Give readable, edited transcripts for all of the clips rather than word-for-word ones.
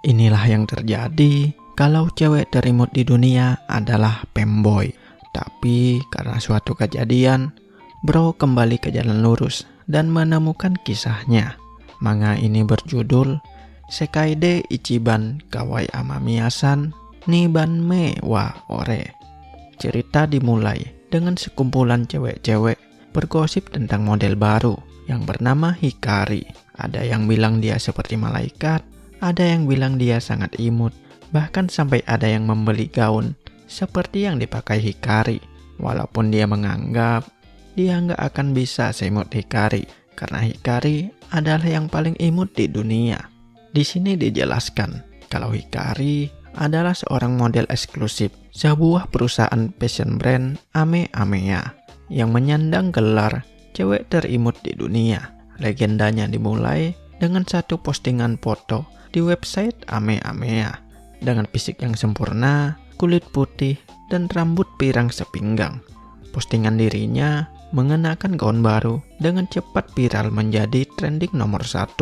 Inilah yang terjadi kalau cewek terimut di dunia adalah femboy. Tapi karena suatu kejadian, bro kembali ke jalan lurus dan menemukan kisahnya. Manga ini berjudul Sekaide Ichiban Kawaii Amamiya-san ni Banme wa Ore. Cerita dimulai dengan sekumpulan cewek-cewek bergosip tentang model baru yang bernama Hikari. Ada yang bilang dia seperti malaikat, ada yang bilang dia sangat imut, bahkan sampai ada yang membeli gaun seperti yang dipakai Hikari. Walaupun dia menganggap dia nggak akan bisa seimut Hikari, karena Hikari adalah yang paling imut di dunia. Di sini dijelaskan kalau Hikari adalah seorang model eksklusif sebuah perusahaan fashion brand Ame-Ameya yang menyandang gelar cewek terimut di dunia. Legendanya dimulai dengan satu postingan foto di website Ame-Ameya dengan fisik yang sempurna, kulit putih, dan rambut pirang sepinggang. Postingan dirinya mengenakan gaun baru dengan cepat viral menjadi trending nomor 1.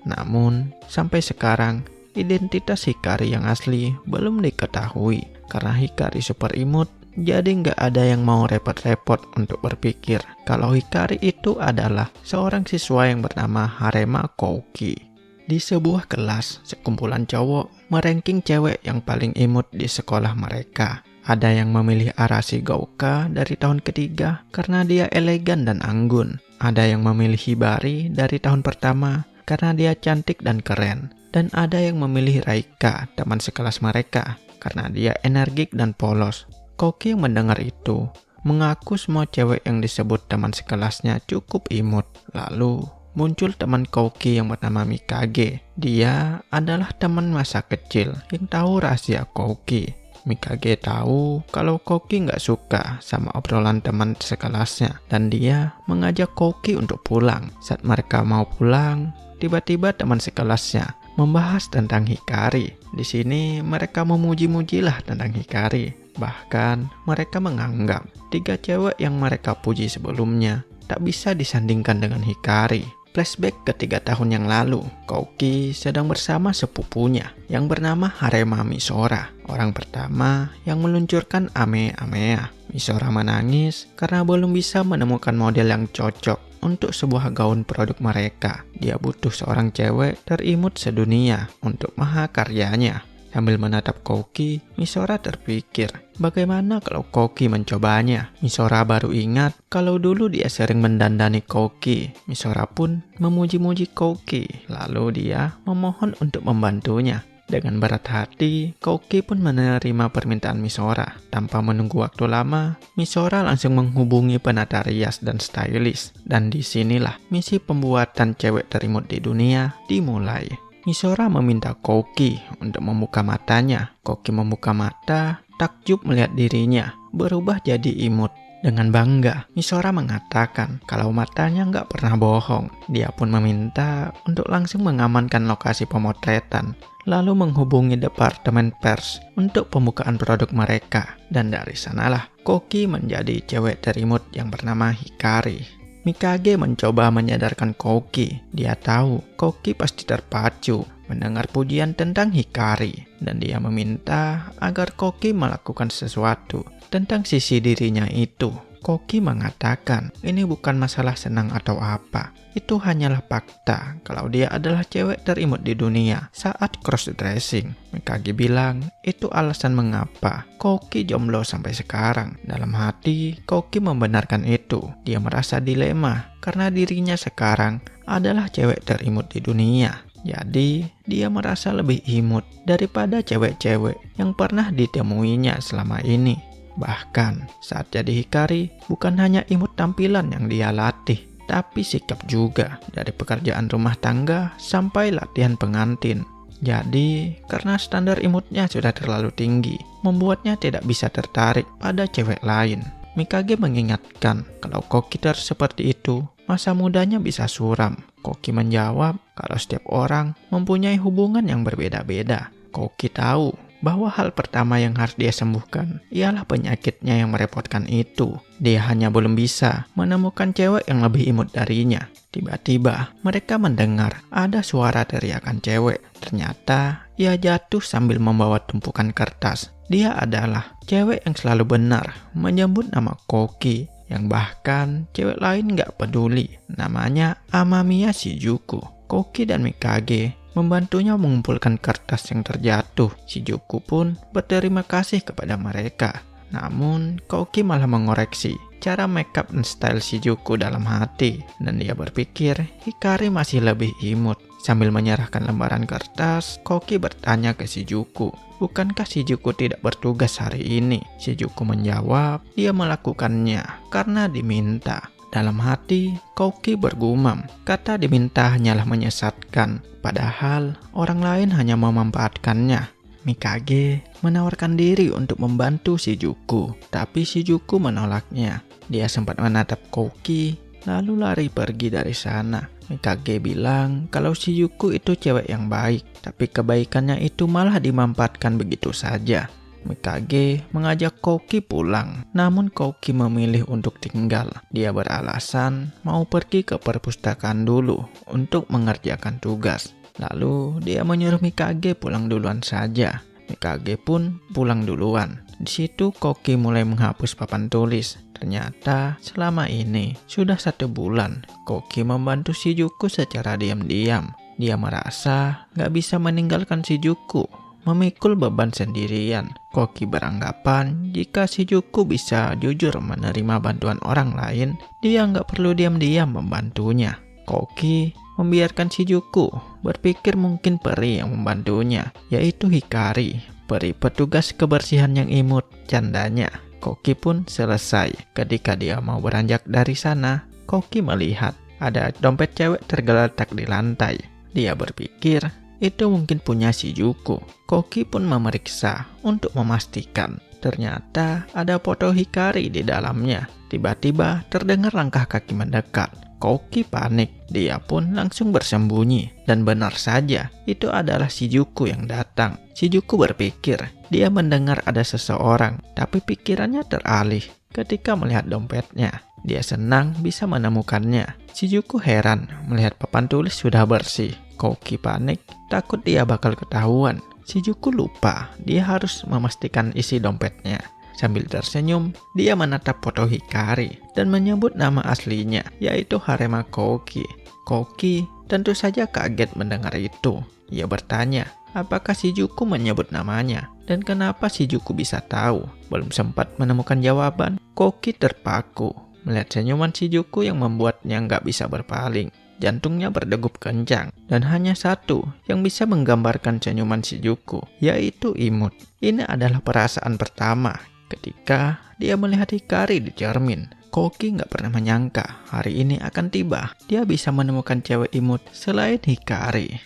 Namun, sampai sekarang, identitas Hikari yang asli belum diketahui. Karena Hikari super imut, jadi nggak ada yang mau repot-repot untuk berpikir kalau Hikari itu adalah seorang siswa yang bernama Harema Kouki. Di sebuah kelas, sekumpulan cowok meranking cewek yang paling imut di sekolah mereka. Ada yang memilih Arashi Gouka dari tahun ketiga karena dia elegan dan anggun. Ada yang memilih Hibari dari tahun pertama karena dia cantik dan keren. Dan ada yang memilih Raika, teman sekelas mereka, karena dia energik dan polos. Kouki yang mendengar itu mengaku semua cewek yang disebut teman sekelasnya cukup imut. Lalu muncul teman Kouki yang bernama Mikage. Dia adalah teman masa kecil yang tahu rahasia Kouki. Mikage tahu kalau Kouki nggak suka sama obrolan teman sekelasnya dan dia mengajak Kouki untuk pulang. Saat mereka mau pulang, tiba-tiba teman sekelasnya membahas tentang Hikari. Di sini mereka memuji-mujilah tentang Hikari. Bahkan mereka menganggap 3 cewek yang mereka puji sebelumnya tak bisa disandingkan dengan Hikari. Flashback ke 3 tahun yang lalu, Kouki sedang bersama sepupunya yang bernama Harema Misora, orang pertama yang meluncurkan Ame-Ameya. Misora menangis karena belum bisa menemukan model yang cocok untuk sebuah gaun produk mereka. Dia butuh seorang cewek terimut sedunia untuk mahakaryanya. Sambil menatap Kouki, Misora terpikir, bagaimana kalau Kouki mencobanya? Misora baru ingat kalau dulu dia sering mendandani Kouki. Misora pun memuji-muji Kouki, lalu dia memohon untuk membantunya. Dengan berat hati, Kouki pun menerima permintaan Misora. Tanpa menunggu waktu lama, Misora langsung menghubungi penata rias dan stylist. Dan disinilah misi pembuatan cewek terimut di dunia dimulai. Misora meminta Kouki untuk membuka matanya. Kouki membuka mata, takjub melihat dirinya berubah jadi imut. Dengan bangga, Misora mengatakan kalau matanya nggak pernah bohong. Dia pun meminta untuk langsung mengamankan lokasi pemotretan, lalu menghubungi departemen pers untuk pembukaan produk mereka. Dan dari sanalah Kouki menjadi cewek terimut yang bernama Hikari. Mikage mencoba menyadarkan Kouki. Dia tahu Kouki pasti terpacu mendengar pujian tentang Hikari. Dan dia meminta agar Kouki melakukan sesuatu tentang sisi dirinya itu. Kouki mengatakan ini bukan masalah senang atau apa. Itu hanyalah fakta kalau dia adalah cewek terimut di dunia saat cross-dressing. Mikage bilang itu alasan mengapa Kouki jomblo sampai sekarang. Dalam hati, Kouki membenarkan itu. Dia merasa dilema karena dirinya sekarang adalah cewek terimut di dunia. Jadi, dia merasa lebih imut daripada cewek-cewek yang pernah ditemuinya selama ini. Bahkan, saat jadi Hikari, bukan hanya imut tampilan yang dia latih, tapi sikap juga, dari pekerjaan rumah tangga sampai latihan pengantin. Jadi, karena standar imutnya sudah terlalu tinggi, membuatnya tidak bisa tertarik pada cewek lain. Mikage mengingatkan kalau Kouki seperti itu, masa mudanya bisa suram. Kouki menjawab kalau setiap orang mempunyai hubungan yang berbeda-beda. Kouki tahu bahwa hal pertama yang harus dia sembuhkan ialah penyakitnya yang merepotkan itu. Dia hanya belum bisa menemukan cewek yang lebih imut darinya. Tiba-tiba mereka mendengar ada suara teriakan cewek. Ternyata ia jatuh sambil membawa tumpukan kertas. Dia adalah cewek yang selalu benar menyebut nama Koki, yang bahkan cewek lain gak peduli. Namanya Amamiya Shizuku. Koki dan Mikage membantunya mengumpulkan kertas yang terjatuh. Shizuku pun berterima kasih kepada mereka. Namun Koki malah mengoreksi cara makeup dan style Shizuku dalam hati, dan dia berpikir Hikari masih lebih imut. Sambil menyerahkan lembaran kertas, Koki bertanya ke Shizuku, bukankah Shizuku tidak bertugas hari ini? Shizuku menjawab, dia melakukannya karena diminta. Dalam hati, Koki bergumam, kata diminta hanyalah menyesatkan, padahal orang lain hanya memanfaatkannya. Mikage menawarkan diri untuk membantu Shizuku, tapi Shizuku menolaknya. Dia sempat menatap Koki, lalu lari pergi dari sana. Mikage bilang kalau Shizuku itu cewek yang baik, tapi kebaikannya itu malah dimanfaatkan begitu saja. Mikage mengajak Koki pulang, namun Koki memilih untuk tinggal. Dia beralasan mau pergi ke perpustakaan dulu untuk mengerjakan tugas. Lalu dia menyuruh Mikage pulang duluan saja. Mikage pun pulang duluan. Di situ Koki mulai menghapus papan tulis. Ternyata selama ini sudah 1 bulan Koki membantu Shizuku secara diam-diam. Dia merasa gak bisa meninggalkan Shizuku memikul beban sendirian. Koki beranggapan jika Shizuku bisa jujur menerima bantuan orang lain, dia gak perlu diam-diam membantunya. Koki membiarkan Shizuku berpikir mungkin peri yang membantunya, yaitu Hikari, peri petugas kebersihan yang imut, candanya. Koki pun selesai. Ketika dia mau beranjak dari sana, Koki melihat ada dompet cewek tergeletak di lantai. Dia berpikir itu mungkin punya Shizuku. Koki pun memeriksa untuk memastikan. Ternyata ada foto Hikari di dalamnya. Tiba-tiba terdengar langkah kaki mendekat. Koki panik. Dia pun langsung bersembunyi. Dan benar saja, itu adalah Shizuku yang datang. Shizuku berpikir dia mendengar ada seseorang, tapi pikirannya teralih ketika melihat dompetnya. Dia senang bisa menemukannya. Shizuku heran melihat papan tulis sudah bersih. Koki panik, takut dia bakal ketahuan. Shizuku lupa dia harus memastikan isi dompetnya. Sambil tersenyum, dia menatap foto Hikari dan menyebut nama aslinya, yaitu Harema Koki. Koki tentu saja kaget mendengar itu. Ia bertanya, apakah Shizuku menyebut namanya? Dan kenapa Shizuku bisa tahu? Belum sempat menemukan jawaban, Koki terpaku melihat senyuman Shizuku yang membuatnya nggak bisa berpaling. Jantungnya berdegup kencang, dan hanya satu yang bisa menggambarkan senyuman Shizuku, yaitu imut. Ini adalah perasaan pertama ketika dia melihat Hikari di cermin. Koki nggak pernah menyangka hari ini akan tiba. Dia bisa menemukan cewek imut selain Hikari.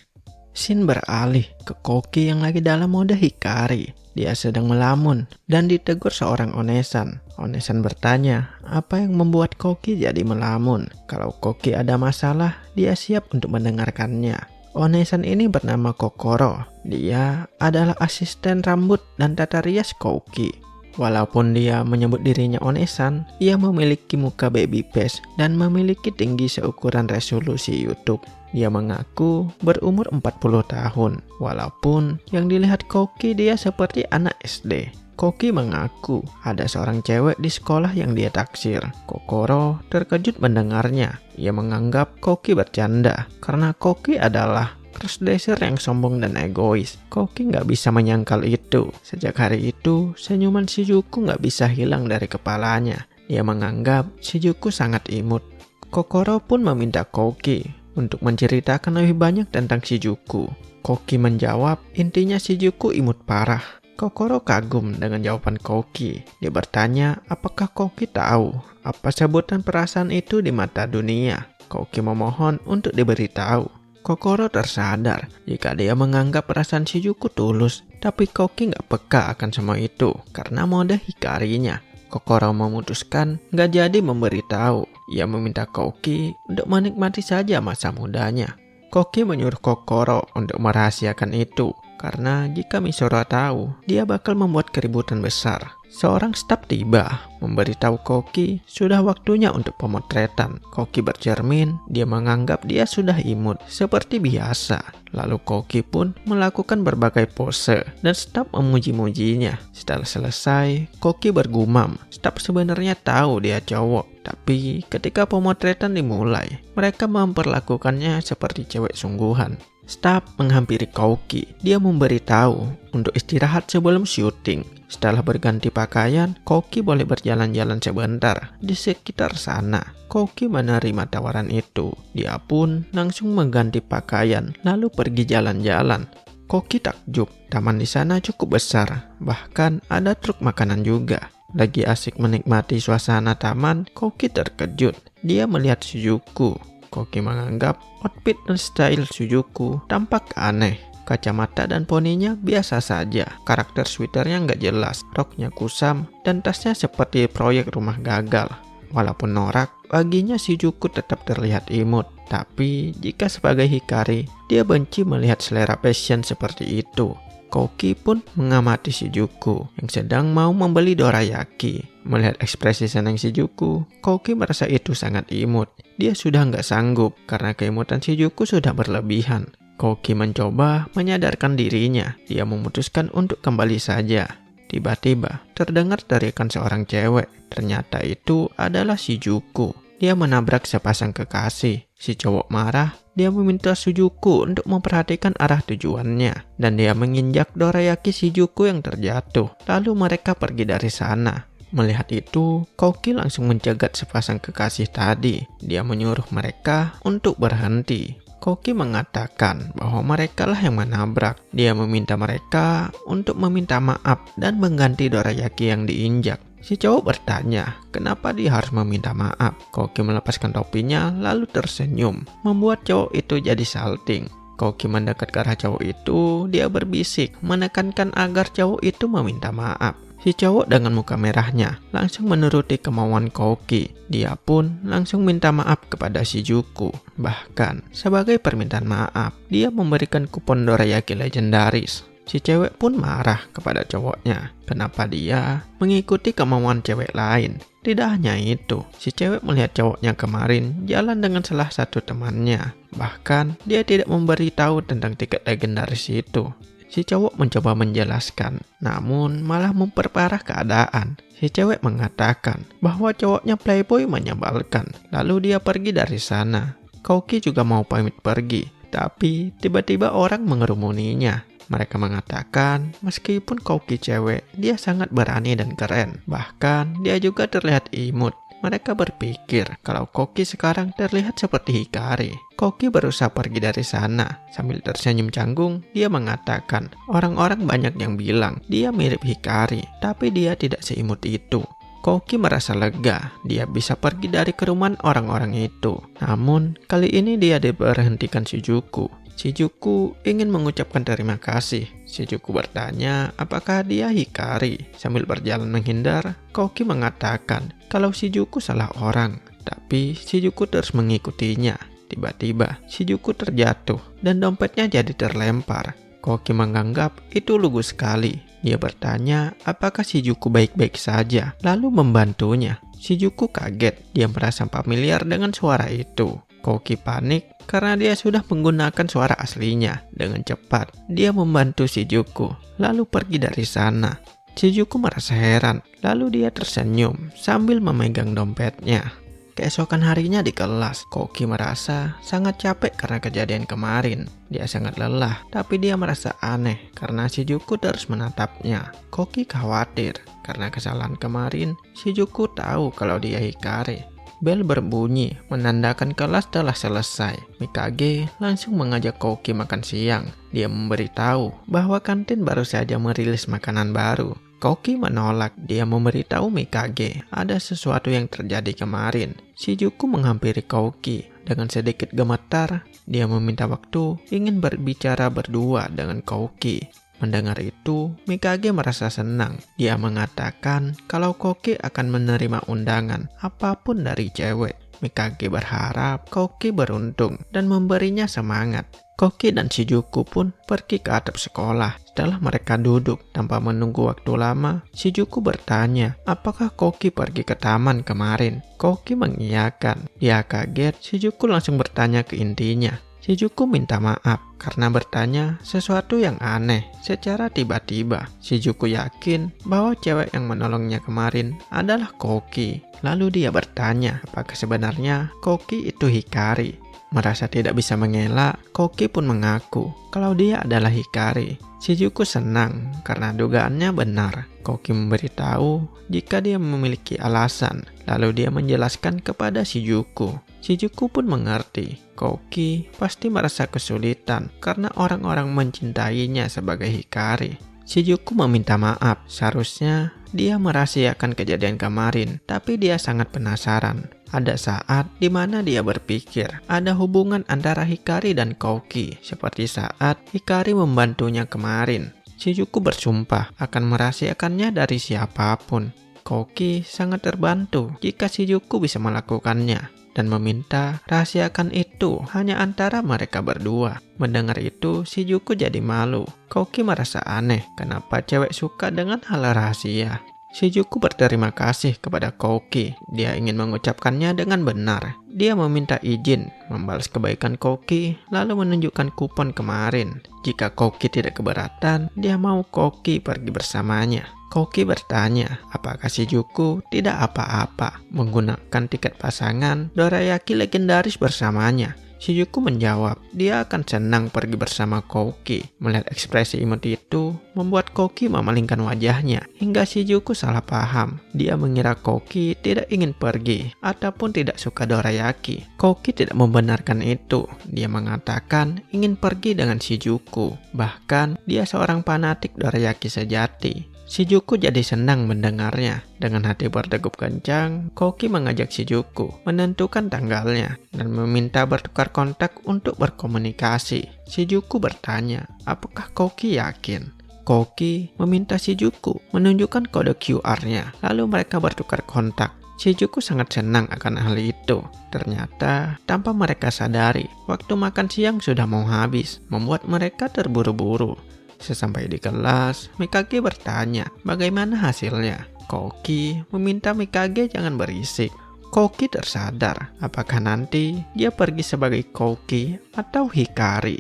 Scene beralih ke Koki yang lagi dalam mode Hikari. Dia sedang melamun dan ditegur seorang onesan. Onesan bertanya, apa yang membuat Koki jadi melamun? Kalau Koki ada masalah, dia siap untuk mendengarkannya. Onesan ini bernama Kokoro. Dia adalah asisten rambut dan tata rias Koki. Walaupun dia menyebut dirinya onesan, ia memiliki muka baby face dan memiliki tinggi seukuran resolusi YouTube. Dia mengaku berumur 40 tahun, walaupun yang dilihat Koki dia seperti anak SD. Koki mengaku ada seorang cewek di sekolah yang dia taksir. Kokoro terkejut mendengarnya. Ia menganggap Koki bercanda karena Koki adalah crossdresser yang sombong dan egois. Koki nggak bisa menyangkal itu. Sejak hari itu, senyuman Shizuku nggak bisa hilang dari kepalanya. Dia menganggap Shizuku sangat imut. Kokoro pun meminta Koki untuk menceritakan lebih banyak tentang Shizuku. Koki menjawab, intinya Shizuku imut parah. Kokoro kagum dengan jawaban Koki. Dia bertanya, apakah Koki tahu apa sebutan perasaan itu di mata dunia? Koki memohon untuk diberitahu. Kokoro tersadar jika dia menganggap perasaan Shizuku tulus, tapi Koki nggak peka akan semua itu karena mode Hikarinya. Kokoro memutuskan nggak jadi memberitahu. Ia meminta Koki untuk menikmati saja masa mudanya. Koki menyuruh Kokoro untuk merahasiakan itu karena jika Misora tahu, dia bakal membuat keributan besar. Seorang staf tiba, memberitahu Koki sudah waktunya untuk pemotretan. Koki bercermin, dia menganggap dia sudah imut seperti biasa. Lalu Koki pun melakukan berbagai pose dan staf memuji-mujinya. Setelah selesai, Koki bergumam, staf sebenarnya tahu dia cowok. Tapi ketika pemotretan dimulai, mereka memperlakukannya seperti cewek sungguhan. Staf menghampiri Koki, dia memberitahu untuk istirahat sebelum syuting. Setelah berganti pakaian, Koki boleh berjalan-jalan sebentar di sekitar sana. Koki menerima tawaran itu. Dia pun langsung mengganti pakaian lalu pergi jalan-jalan. Koki takjub, taman di sana cukup besar, bahkan ada truk makanan juga. Lagi asik menikmati suasana taman, Koki terkejut. Dia melihat Shizuku. Koki menganggap outfit dan style Shizuku tampak aneh. Kacamata dan poninya biasa saja. Karakter sweaternya nggak jelas, roknya kusam, dan tasnya seperti proyek rumah gagal. Walaupun norak, baginya Shizuku tetap terlihat imut. Tapi jika sebagai Hikari, dia benci melihat selera fashion seperti itu. Koki pun mengamati Shizuku yang sedang mau membeli dorayaki. Melihat ekspresi senang Shizuku, Koki merasa itu sangat imut. Dia sudah nggak sanggup karena keimutan Shizuku sudah berlebihan. Koki mencoba menyadarkan dirinya. Dia memutuskan untuk kembali saja. Tiba-tiba terdengar teriakan seorang cewek. Ternyata itu adalah Shizuku. Dia menabrak sepasang kekasih. Si cowok marah. Dia meminta Shizuku untuk memperhatikan arah tujuannya. Dan dia menginjak dorayaki Shizuku yang terjatuh. Lalu mereka pergi dari sana. Melihat itu, Koki langsung mencegat sepasang kekasih tadi. Dia menyuruh mereka untuk berhenti. Koki mengatakan bahwa mereka lah yang menabrak. Dia meminta mereka untuk meminta maaf dan mengganti dorayaki yang diinjak. Si cowok bertanya, kenapa dia harus meminta maaf? Koki melepaskan topinya lalu tersenyum, membuat cowok itu jadi salting. Koki mendekat ke arah cowok itu, dia berbisik, menekankan agar cowok itu meminta maaf. Si cowok dengan muka merahnya langsung menuruti kemauan Koki. Dia pun langsung minta maaf kepada Shizuku. Bahkan sebagai permintaan maaf, dia memberikan kupon dorayaki legendaris. Si cewek pun marah kepada cowoknya. Kenapa dia mengikuti kemauan cewek lain? Tidak hanya itu, si cewek melihat cowoknya kemarin jalan dengan salah satu temannya. Bahkan dia tidak memberitahu tentang tiket legendaris itu. Si cowok mencoba menjelaskan, namun malah memperparah keadaan. Si cewek mengatakan bahwa cowoknya playboy menyebalkan, lalu dia pergi dari sana. Koki juga mau pamit pergi, tapi tiba-tiba orang mengerumuninya. Mereka mengatakan, meskipun Koki cewek, dia sangat berani dan keren. Bahkan, dia juga terlihat imut. Mereka berpikir kalau Koki sekarang terlihat seperti Hikari. Koki berusaha pergi dari sana. Sambil tersenyum canggung, dia mengatakan, orang-orang banyak yang bilang dia mirip Hikari, tapi dia tidak seimut itu. Koki merasa lega, dia bisa pergi dari kerumunan orang-orang itu. Namun, kali ini dia diberhentikan Shizuku. Shizuku ingin mengucapkan terima kasih. Shizuku bertanya apakah dia Hikari. Sambil berjalan menghindar, Koki mengatakan kalau Shizuku salah orang. Tapi Shizuku terus mengikutinya. Tiba-tiba Shizuku terjatuh dan dompetnya jadi terlempar. Koki menganggap itu lugu sekali. Dia bertanya apakah Shizuku baik-baik saja, lalu membantunya. Shizuku kaget, dia merasa familiar dengan suara itu. Koki panik karena dia sudah menggunakan suara aslinya. Dengan cepat, dia membantu Shizuku, lalu pergi dari sana. Shizuku merasa heran, lalu dia tersenyum sambil memegang dompetnya. Keesokan harinya di kelas, Koki merasa sangat capek karena kejadian kemarin. Dia sangat lelah, tapi dia merasa aneh karena Shizuku terus menatapnya. Koki khawatir karena kesalahan kemarin, Shizuku tahu kalau dia Hikari. Bel berbunyi, menandakan kelas telah selesai. Mikage langsung mengajak Koki makan siang. Dia memberitahu bahwa kantin baru saja merilis makanan baru. Koki menolak. Dia memberitahu Mikage ada sesuatu yang terjadi kemarin. Shizuku menghampiri Koki. Dengan sedikit gemetar, dia meminta waktu ingin berbicara berdua dengan Koki. Mendengar itu, Mikage merasa senang. Dia mengatakan kalau Koki akan menerima undangan apapun dari cewek. Mikage berharap Koki beruntung dan memberinya semangat. Koki dan Shizuku pun pergi ke atap sekolah. Setelah mereka duduk tanpa menunggu waktu lama, Shizuku bertanya, apakah Koki pergi ke taman kemarin? Koki mengiyakan. Dia kaget, Shizuku langsung bertanya ke intinya. Shizuku minta maaf karena bertanya sesuatu yang aneh secara tiba-tiba. Shizuku yakin bahwa cewek yang menolongnya kemarin adalah Koki. Lalu dia bertanya apakah sebenarnya Koki itu Hikari. Merasa tidak bisa mengelak, Koki pun mengaku kalau dia adalah Hikari. Shizuku senang karena dugaannya benar. Koki memberitahu jika dia memiliki alasan, lalu dia menjelaskan kepada Shizuku. Shizuku pun mengerti, Koki pasti merasa kesulitan karena orang-orang mencintainya sebagai Hikari. Shizuku meminta maaf, seharusnya dia merahasiakan kejadian kemarin, tapi dia sangat penasaran. Ada saat di mana dia berpikir ada hubungan antara Hikari dan Koki, seperti saat Hikari membantunya kemarin. Shizuku bersumpah akan merahasiakannya dari siapapun. Koki sangat terbantu jika Shizuku bisa melakukannya dan meminta rahasiakan itu hanya antara mereka berdua. Mendengar itu, Shizuku jadi malu. Koki merasa aneh kenapa cewek suka dengan hal rahasia. Shizuku berterima kasih kepada Koki. Dia ingin mengucapkannya dengan benar. Dia meminta izin membalas kebaikan Koki, lalu menunjukkan kupon kemarin. Jika Koki tidak keberatan, dia mau Koki pergi bersamanya. Koki bertanya, apakah Shizuku tidak apa-apa menggunakan tiket pasangan dorayaki legendaris bersamanya. Shizuku menjawab, dia akan senang pergi bersama Koki. Melihat ekspresi imut itu, membuat Koki memalingkan wajahnya, hingga Shizuku salah paham. Dia mengira Koki tidak ingin pergi, ataupun tidak suka dorayaki. Koki tidak membenarkan itu. Dia mengatakan ingin pergi dengan Shizuku. Bahkan, dia seorang fanatik dorayaki sejati. Shizuku jadi senang mendengarnya. Dengan hati berdegup kencang, Koki mengajak Shizuku menentukan tanggalnya dan meminta bertukar kontak untuk berkomunikasi. Shizuku bertanya, apakah Koki yakin? Koki meminta Shizuku menunjukkan kode QR-nya, lalu mereka bertukar kontak. Shizuku sangat senang akan hal itu. Ternyata, tanpa mereka sadari, waktu makan siang sudah mau habis, membuat mereka terburu-buru. Sesampai di kelas, Mikage bertanya bagaimana hasilnya. Koki meminta Mikage jangan berisik. Koki tersadar apakah nanti dia pergi sebagai Koki atau Hikari.